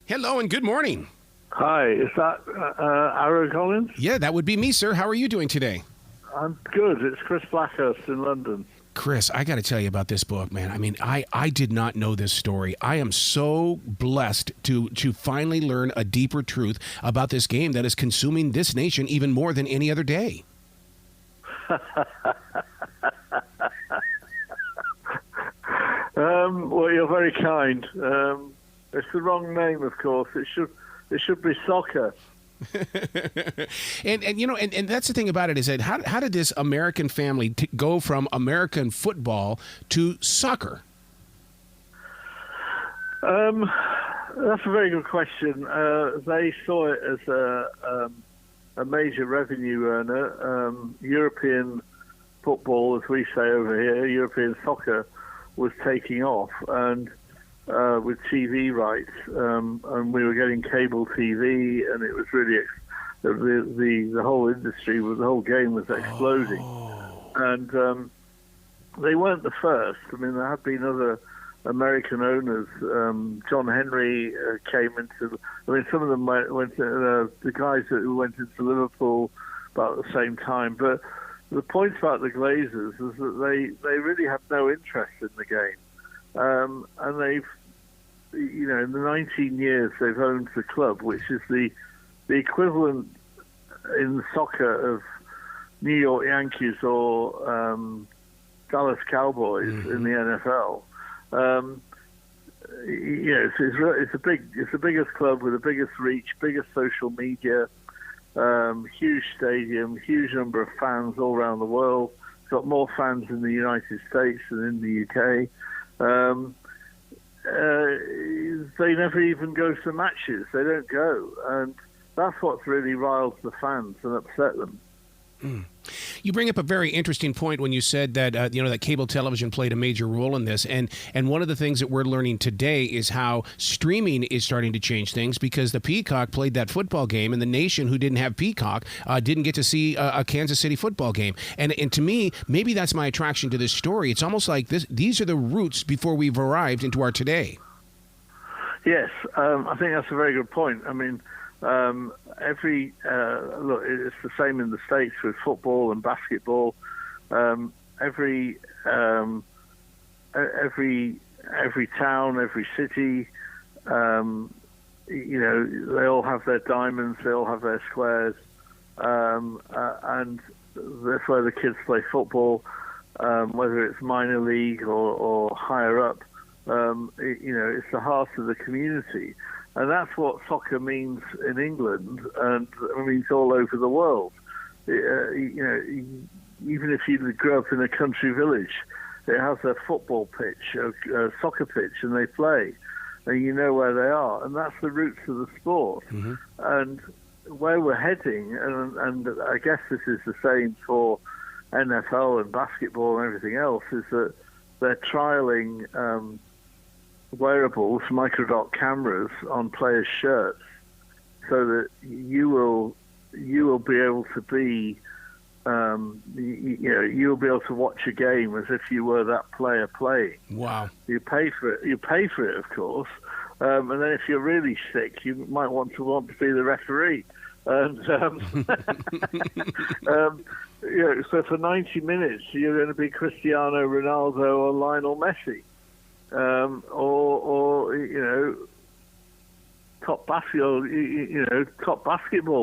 Hello and good morning. Hi, is that Arrow Collins? Yeah, that would be me, sir. How are you doing today? I'm good. It's Chris Blackhurst in London. Chris, I got to tell you about this book, man. I mean, I did not know this story. I am so blessed to finally learn a deeper truth about this game that is consuming this nation even more than any other day. Well, you're very kind. It's the wrong name, of course. It should be soccer. and you know, and that's the thing about it is that how did this American family go from American football to soccer? That's a very good question. They saw it as a major revenue earner. European football, as we say over here, European soccer, was taking off, and with TV rights, and we were getting cable TV, and it was really the whole industry, the whole game was exploding. And they weren't the first. I mean, there have been other American owners. John Henry came into. I mean, some of them went to, the guys that went into Liverpool about the same time. But the point about the Glazers is that they really have no interest in the game, and they've, you know, in the 19 years they've owned the club, which is the equivalent in soccer of New York Yankees or Dallas Cowboys in the NFL. You know, it's the biggest club with the biggest reach, biggest social media, huge stadium, huge number of fans all around the world. It's got more fans in the United States than in the UK. They never even go to matches. They don't go, and that's what's really riled the fans and upset them. You bring up a very interesting point when you said that you know, that cable television played a major role in this, and one of the things that we're learning today is how streaming is starting to change things, because the Peacock played that football game, and the nation who didn't have Peacock didn't get to see a Kansas City football game. And to me, maybe that's my attraction to this story. It's almost like these are the roots before we've arrived into our today. Yes, I think that's a very good point. I mean, look, it's the same in the States with football and basketball. Every town, every city, you know, they all have their diamonds, they all have their squares, and that's where the kids play football, whether it's minor league or higher up. You know, it's the heart of the community. And that's what soccer means in England, and it means all over the world. You know, even if you grew up in a country village, it has a football pitch, a soccer pitch, and they play, and you know where they are. And that's the roots of the sport. Mm-hmm. And where we're heading, and I guess this is the same for NFL and basketball and everything else, is that they're trialing wearables, microdot cameras on players' shirts, so that you will be able to be, you'll be able to watch a game as if you were that player playing. Wow! You pay for it. You pay for it, of course, and then if you're really sick, you might want to be the referee. And you know, so for 90 minutes, you're going to be Cristiano Ronaldo or Lionel Messi. Or you know, top basketball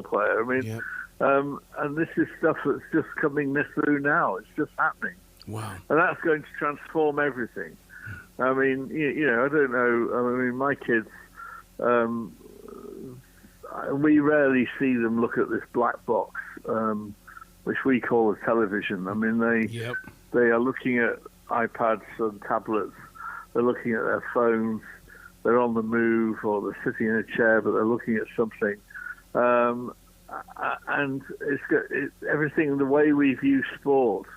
player. I mean, yep. And this is stuff that's just coming through now. It's just happening. Wow! And that's going to transform everything. I mean, you know, I don't know. I mean, my kids, we rarely see them look at this black box, which we call a television. I mean, they are looking at iPads and tablets. They're looking at their phones, they're on the move, or they're sitting in a chair, but they're looking at something. And everything, the way we view sport,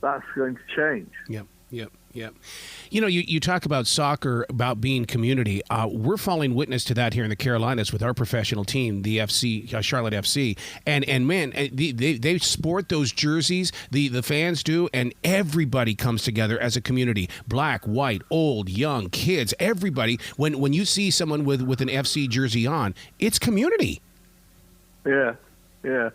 that's going to change. Yep. Yeah. You know, you talk about soccer, about being community. We're falling witness to that here in the Carolinas with our professional team, the Charlotte FC. And man, they sport those jerseys, the fans do, and everybody comes together as a community. Black, white, old, young, kids, everybody. When you see someone with an FC jersey on, it's community. Yeah, yeah.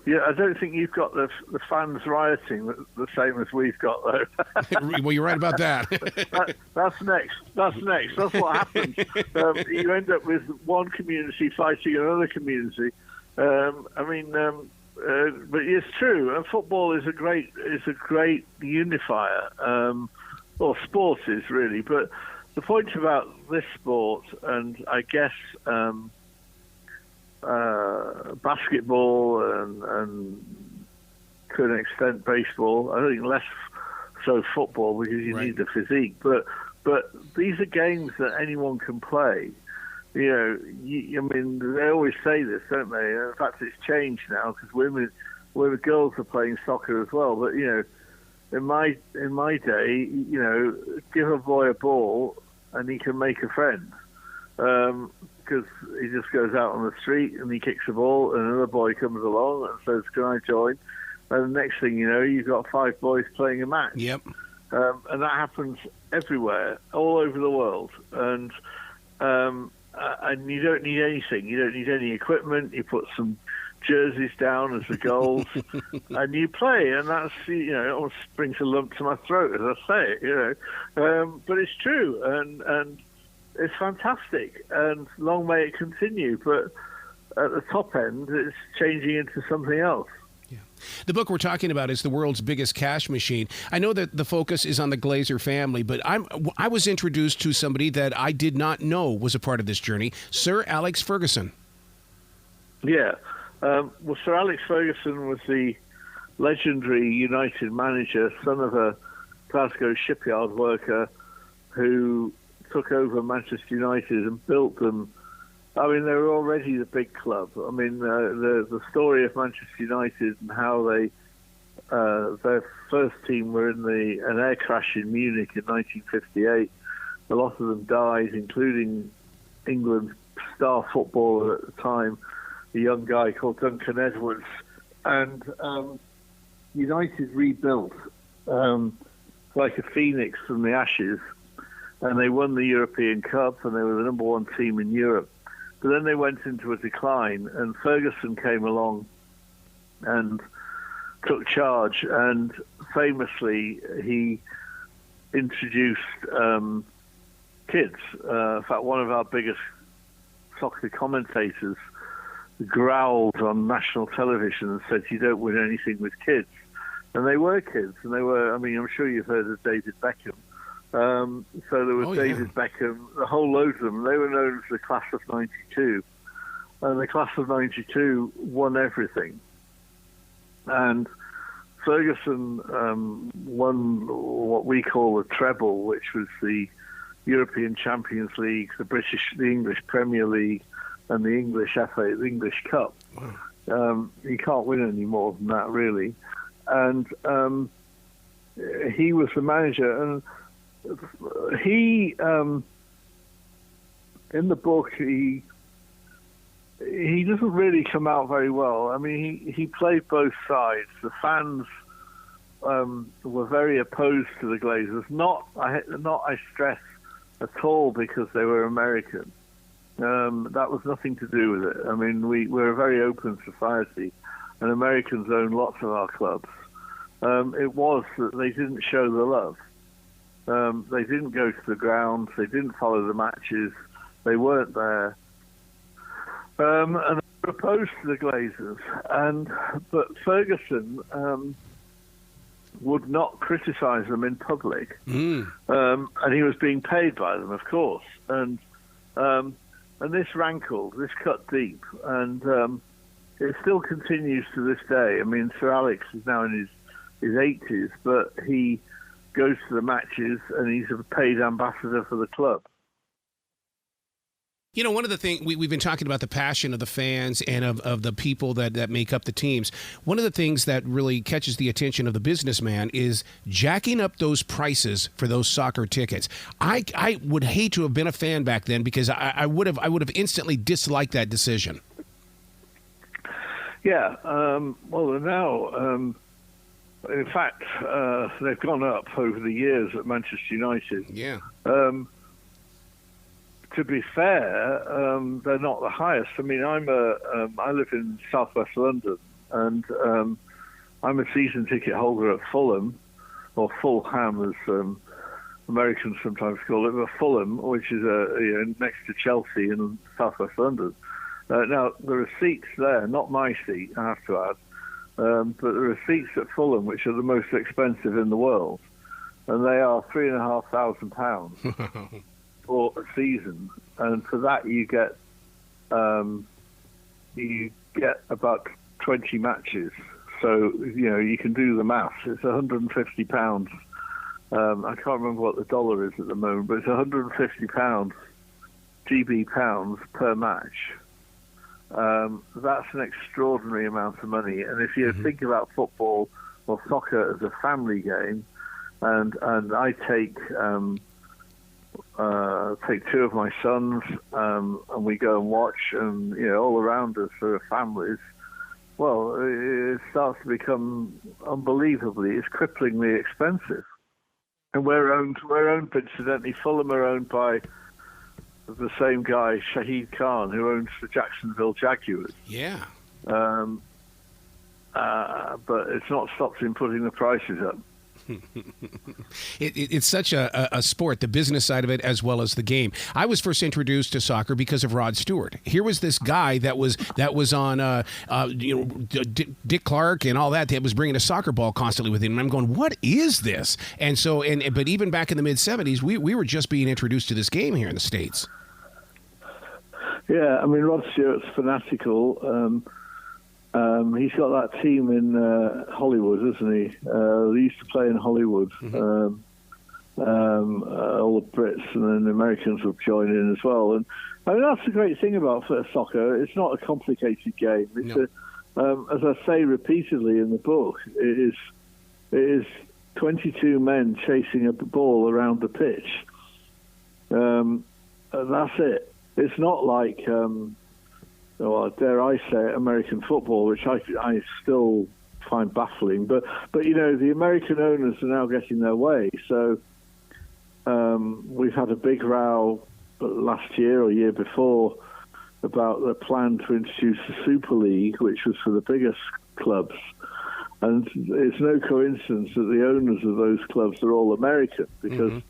Yeah, I don't think you've got the fans rioting the same as we've got, though. Well, you're right about that. That's next. That's what happens. You end up with one community fighting another community. But it's true. And football is a great unifier. Or sport is really. But the point about this sport, and I guess. Basketball and to an extent baseball. I think less so football because you need the physique. But these are games that anyone can play. You know, they always say this, don't they? In fact, it's changed now because women girls are playing soccer as well. But you know, in my day, you know, give a boy a ball and he can make a friend. Because he just goes out on the street and he kicks the ball and another boy comes along and says, "Can I join?" And the next thing you know, you've got 5 boys playing a match. Yep. And that happens everywhere, all over the world. And you don't need anything. You don't need any equipment. You put some jerseys down as the goals and you play. And that's, you know, it almost brings a lump to my throat as I say it, you know. But it's true. And it's fantastic, and long may it continue. But at the top end, it's changing into something else. Yeah. The book we're talking about is The World's Biggest Cash Machine. I know that the focus is on the Glazer family, but I was introduced to somebody that I did not know was a part of this journey, Sir Alex Ferguson. Yeah. Well, Sir Alex Ferguson was the legendary United manager, son of a Glasgow shipyard worker who took over Manchester United and built them. I mean, they were already the big club. I mean, the story of Manchester United and how they their first team were in an air crash in Munich in 1958. A lot of them died, including England's star footballer at the time, a young guy called Duncan Edwards. And United rebuilt like a phoenix from the ashes. And they won the European Cup, and they were the number 1 team in Europe. But then they went into a decline, and Ferguson came along and took charge. And famously, he introduced kids. In fact, one of our biggest soccer commentators growled on national television and said, "You don't win anything with kids." And they were kids, and they were. I mean, I'm sure you've heard of David Beckham. So there was David Beckham, a whole load of them. They were known as the class of '92. And the class of '92 won everything. And Ferguson won what we call the treble, which was the European Champions League, the English Premier League, and the English FA, the English Cup. Wow. You can't win any more than that, really. And he was the manager, and he, in the book, he doesn't really come out very well. I mean, he played both sides. The fans were very opposed to the Glazers. Not I stress at all because they were American. That was nothing to do with it. I mean, we're a very open society, and Americans own lots of our clubs. It was that they didn't show the love. They didn't go to the ground. They didn't follow the matches. They weren't there. And they were opposed to the Glazers. But Ferguson would not criticise them in public. And he was being paid by them, of course. And this rankled, this cut deep. And it still continues to this day. I mean, Sir Alex is now in his 80s, but he goes to the matches and he's a paid ambassador for the club. You know, one of the things we've been talking about the passion of the fans and of the people that make up the teams. One of the things that really catches the attention of the businessman is jacking up those prices for those soccer tickets. I would hate to have been a fan back then because I would have instantly disliked that decision. Yeah, well, now, in fact, they've gone up over the years at Manchester United. Yeah. To be fair, they're not the highest. I mean, I live in southwest London, and I'm a season ticket holder at Fulham, or Fulham as Americans sometimes call it, but Fulham, which is next to Chelsea in southwest London. Now, there are seats there, not my seat, I have to add, but there are seats at Fulham which are the most expensive in the world, and they are £3,500 for a season, and for that you get about 20 matches. So you can do the maths. It's £150. I can't remember what the dollar is at the moment, but it's £150 GB pounds per match. That's an extraordinary amount of money. And if you think about football or soccer as a family game, and I take two of my sons, and we go and watch, and all around us are families. Well, it starts to become it's cripplingly expensive. And we're owned, incidentally, Fulham are owned by the same guy, Shahid Khan, who owns the Jacksonville Jaguars. Yeah. But it's not stopped him putting the prices up. It's such a sport, the business side of it as well as the game. I was first introduced to soccer because of Rod Stewart. Here was this guy that was on Dick Clark and all that was bringing a soccer ball constantly with him. And I'm going, what is this? And so, but even back in the mid '70s, we were just being introduced to this game here in the States. Yeah, I mean, Rod Stewart's fanatical. He's got that team in Hollywood, isn't he? They used to play in Hollywood. All the Brits and then the Americans would join in as well. And I mean, that's the great thing about soccer. It's not a complicated game. It's as I say repeatedly in the book, it is 22 men chasing a ball around the pitch. That's it. It's not like... dare I say it, American football, which I still find baffling. But the American owners are now getting their way. So we've had a big row last year or year before about the plan to introduce the Super League, which was for the biggest clubs. And it's no coincidence that the owners of those clubs are all American because,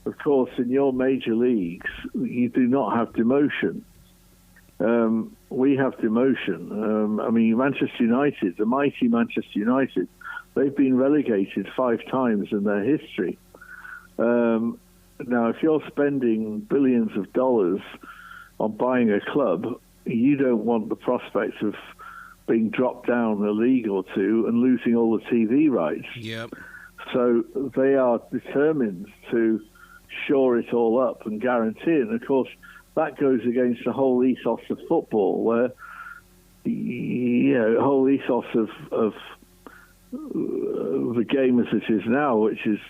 of course, in your major leagues, you do not have demotion. We have demotion. I mean, Manchester United, the mighty Manchester United, they've been relegated 5 times in their history. Now, if you're spending billions of dollars on buying a club, you don't want the prospect of being dropped down a league or two and losing all the TV rights. Yep. So they are determined to shore it all up and guarantee it. And, of course, that goes against the whole ethos of football, where the whole ethos of the game as it is now, which is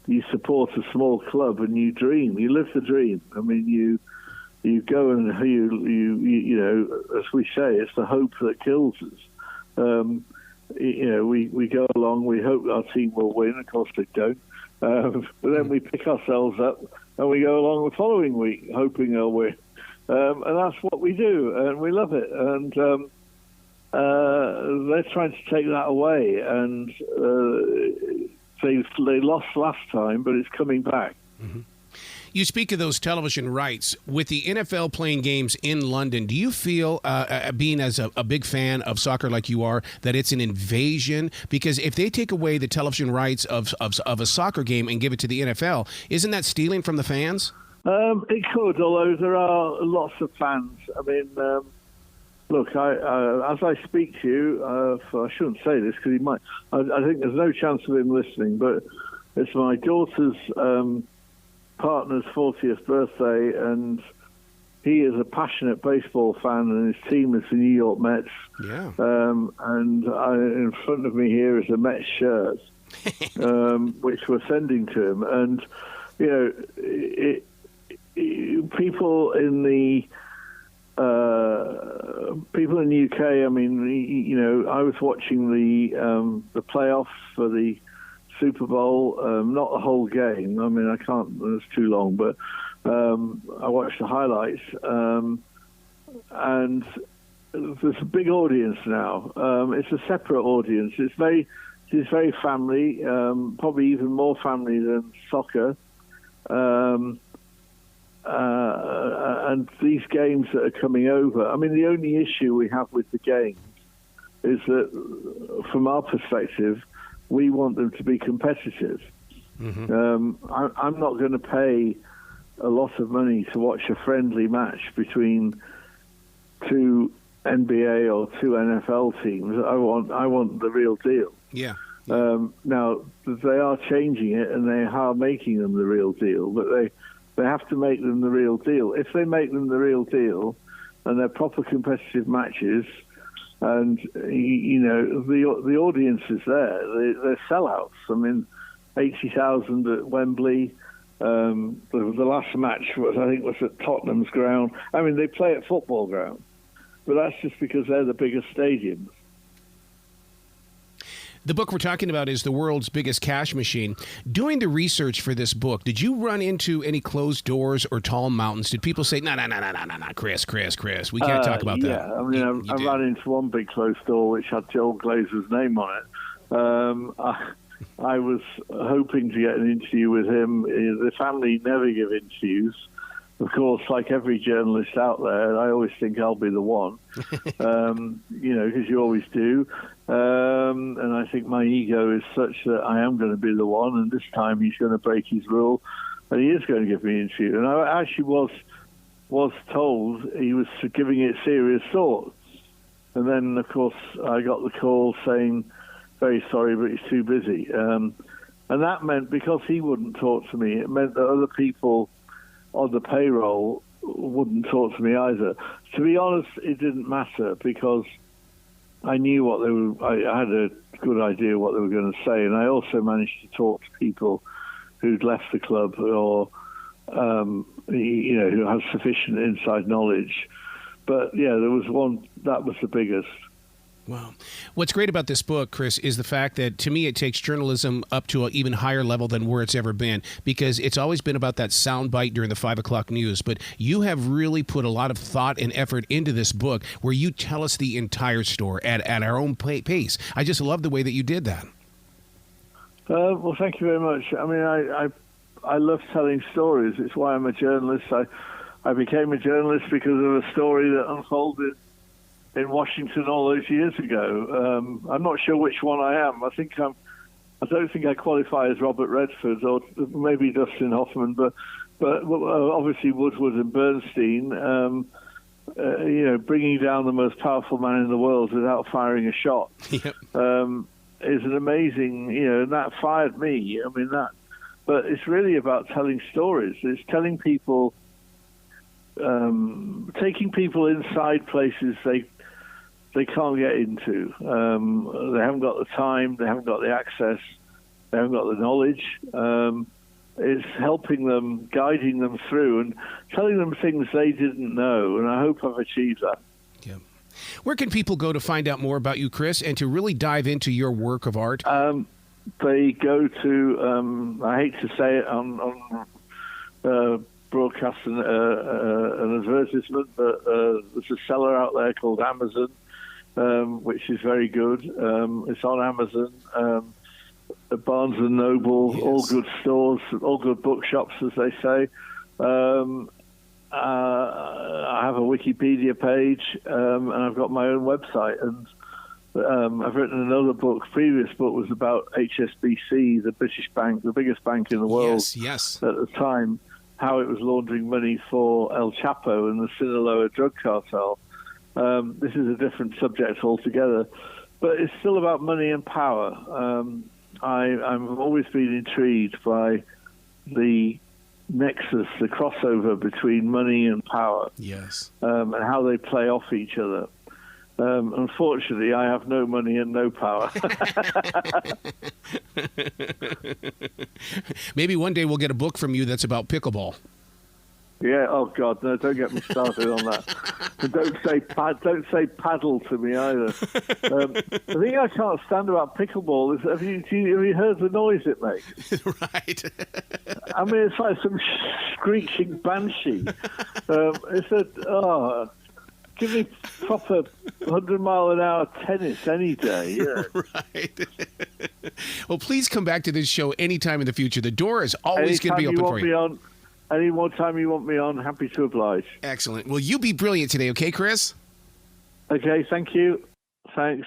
you support a small club and you dream, you live the dream. I mean, you go and you as we say, it's the hope that kills us. We go along, we hope our team will win. Of course, they don't. But then we pick ourselves up and we go along the following week, hoping they'll win. And that's what we do, and we love it. And they're trying to take that away, and they lost last time, but it's coming back. Mm-hmm. You speak of those television rights. With the NFL playing games in London, do you feel, being as a big fan of soccer like you are, that it's an invasion? Because if they take away the television rights of a soccer game and give it to the NFL, isn't that stealing from the fans? It could, although there are lots of fans. I mean, look, as I speak to you, I shouldn't say this because he might. I think there's no chance of him listening, but it's my daughter's partner's 40th birthday, and he is a passionate baseball fan, and his team is the New York Mets. Yeah. And in front of me here is a Mets shirt, which we're sending to him. And, people in the UK. I mean, I was watching the playoffs for the Super Bowl, not the whole game. I mean, I can't. It's too long, but I watched the highlights, and there's a big audience now. It's a separate audience. It's very family, probably even more family than soccer. And these games that are coming over, I mean, the only issue we have with the games is that, from our perspective, we want them to be competitive. Mm-hmm. I'm not going to pay a lot of money to watch a friendly match between two NBA or two NFL teams. I want the real deal. Yeah. Now, they are changing it, and they are making them the real deal, but they have to make them the real deal. If they make them the real deal, and they're proper competitive matches, and the audience is there, they're sellouts. I mean, 80,000 at Wembley. The last match was at Tottenham's ground. I mean, they play at football ground, but that's just because they're the biggest stadiums. The book we're talking about is The World's Biggest Cash Machine. Doing the research for this book, did you run into any closed doors or tall mountains? Did people say, no, Chris, we can't talk about that? Yeah, I mean, I ran into one big closed door which had Joel Glazer's name on it. I was hoping to get an interview with him. The family never give interviews. Of course, like every journalist out there, I always think I'll be the one, because you always do. And I think my ego is such that I am going to be the one, and this time he's going to break his rule, and he is going to give me an interview. And I actually was told he was giving it serious thought. And then, of course, I got the call saying, very sorry, but he's too busy. And that meant, because he wouldn't talk to me, it meant that other people on the payroll wouldn't talk to me either. To be honest, it didn't matter, because I knew what they were. I had a good idea what they were going to say, and I also managed to talk to people who'd left the club or who had sufficient inside knowledge. But yeah, there was one that was the biggest. Wow. What's great about this book, Chris, is the fact that, to me, it takes journalism up to an even higher level than where it's ever been, because it's always been about that sound bite during the 5 o'clock news. But you have really put a lot of thought and effort into this book, where you tell us the entire story at our own pace. I just love the way that you did that. Well, thank you very much. I mean, I love telling stories. It's why I'm a journalist. I became a journalist because of a story that unfolded in Washington all those years ago. I'm not sure which one I am. I don't think I qualify as Robert Redford or maybe Dustin Hoffman, but obviously Woodward and Bernstein. Bringing down the most powerful man in the world without firing a shot is an amazing. And that fired me. I mean that. But it's really about telling stories. It's telling people, taking people inside places they can't get into. They haven't got the time, they haven't got the access, they haven't got the knowledge. It's helping them, guiding them through, and telling them things they didn't know, and I hope I've achieved that. Yeah. Where can people go to find out more about you, Chris, and to really dive into your work of art? They go to, I hate to say it on broadcast an advertisement, but there's a seller out there called Amazon, which is very good. It's on Amazon, Barnes and Noble, yes. All good stores, all good bookshops, as they say. I have a Wikipedia page, and I've got my own website. And I've written another book. Previous book was about HSBC, the British bank, the biggest bank in the world yes. at the time, how it was laundering money for El Chapo and the Sinaloa drug cartel. This is a different subject altogether, but it's still about money and power. I've always been intrigued by the nexus, the crossover between money and power, Yes. and how they play off each other. Unfortunately, I have no money and no power. Maybe one day we'll get a book from you that's about pickleball. Yeah. Oh God, no! Don't get me started on that. And don't say paddle to me either. The thing I can't stand about pickleball is have you heard the noise it makes? Right. I mean, it's like some screeching banshee. Give me proper 100-mile-an-hour tennis any day. Yeah. Right. Well, please come back to this show anytime in the future. The door is always going to be open for you. Any more time you want me on, happy to oblige. Excellent. Well, you be brilliant today, okay, Chris? Okay, thank you. Thanks.